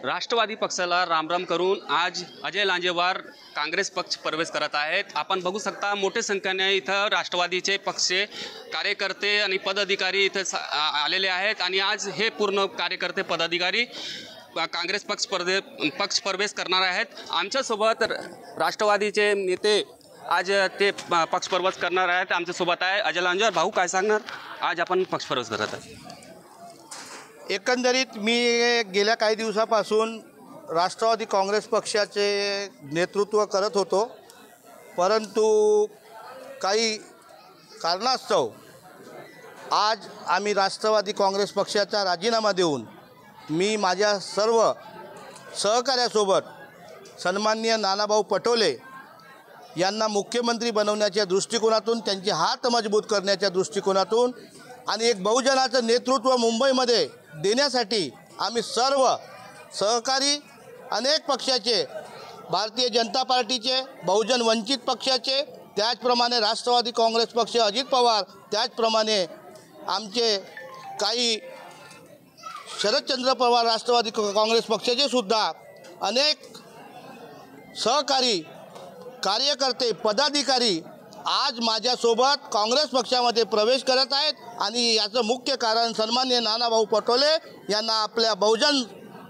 राष्ट्रवादी पक्षाला रामराम करून आज अजय लांजेवार काँग्रेस पक्ष प्रवेश करत आहेत। आपण बघू शकता मोठ्या संख्येने इथं राष्ट्रवादीचे पक्ष कार्यकर्ते आणि पदाधिकारी इथं आलेले आहेत आणि आज हे पूर्ण कार्यकर्ते पदाधिकारी काँग्रेस पक्ष प्रवेश करणार आहेत। आमच्यासोबत राष्ट्रवादीचे नेते आज ते पक्ष प्रवेश करणार आहेत। आमच्यासोबत आहे अजय लांजेवार। भाऊ काय सांगणार, आज आपण पक्ष प्रवेश करत आहे? एकंदरीत मी गेल्या काही दिवसापासून राष्ट्रवादी काँग्रेस पक्षाचे नेतृत्व करत होतो, परंतु काही कारणास्तव आज आम्ही राष्ट्रवादी काँग्रेस पक्षाचा राजीनामा देऊन मी माझ्या सर्व सहकार्यासोबत सन्माननीय नानाभाऊ पटोले यांना मुख्यमंत्री बनवण्याच्या दृष्टिकोनातून, त्यांचे हात मजबूत करण्याच्या दृष्टिकोनातून आणि एक बहुजनाचं नेतृत्व मुंबईमध्ये देण्यासाठी आम्ही सर्व सहकारी अनेक पक्षाचे, भारतीय जनता पार्टीचे, बहुजन वंचित पक्षाचे, त्याचप्रमाणे राष्ट्रवादी काँग्रेस पक्ष अजित पवार, त्याचप्रमाणे आमचे काही शरदचंद्र पवार राष्ट्रवादी काँग्रेस पक्षाचे सुद्धा अनेक सहकारी कार्यकर्ते पदाधिकारी आज माझ्यासोबत काँग्रेस पक्षामध्ये प्रवेश करत आहेत आणि याचं मुख्य कारण सन्माननीय नानाभाऊ पटोले यांना आपल्या बहुजन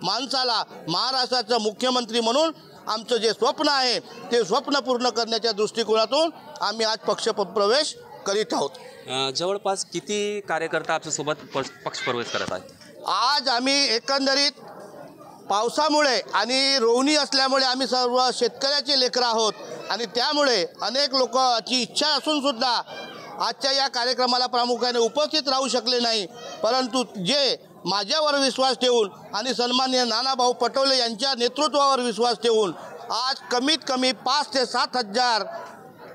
माणसाला महाराष्ट्राचा मुख्यमंत्री म्हणून आमचं जे स्वप्न आहे ते स्वप्न पूर्ण करण्याच्या दृष्टिकोनातून आम्ही आज पक्ष प्रवेश करीत आहोत। जवळपास किती कार्यकर्ते आपल्यासोबत पक्ष प्रवेश करत आहेत? आज आम्ही एकंदरीत पावसामुळे आणि रोवणी असल्यामुळे आम्ही सर्व शेतकऱ्याचे लेकरं आहोत आणि त्यामुळे अनेक लोकांची इच्छा असूनसुद्धा आजच्या या कार्यक्रमाला प्रामुख्याने उपस्थित राहू शकले नाही, परंतु जे माझ्यावर विश्वास ठेवून आणि सन्माननीय नानाभाऊ पटोले यांच्या नेतृत्वावर विश्वास ठेवून आज कमीत कमी 5 ते 7 हजार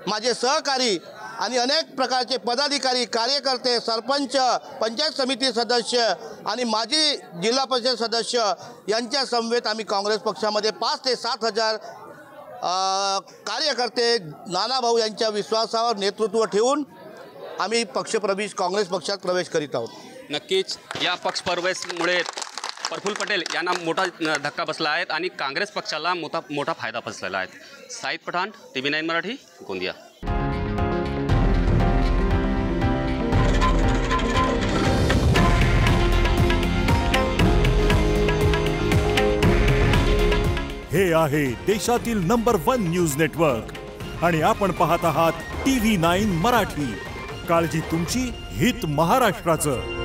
माझे सहकारी आणि अनेक प्रकारचे पदाधिकारी, कार्यकर्ते, सरपंच, पंचायत समिती सदस्य आणि माजी जिल्हा परिषद सदस्य यांच्या समवेत आम्ही काँग्रेस पक्षामध्ये 5 ते 7 हजार कार्यकर्ते नानाभाऊ यांच्या विश्वासावर नेतृत्व ठेवून आम्ही काँग्रेस पक्षात प्रवेश करीत आहोत। नक्कीच या पक्ष प्रवेशमुळे प्रफुल्ल पटेल यांना मोठा धक्का बसला आहे आणि काँग्रेस पक्षाला मोठा फायदा बसलेला आहे। साईद पठाण, TV9 मराठी, गोंदिया। हे आहे देशातील नंबर 1 न्यूज नेटवर्क आणि आपण पाहत आहात TV9 मराठी। काळजी तुमची, हित महाराष्ट्राचं।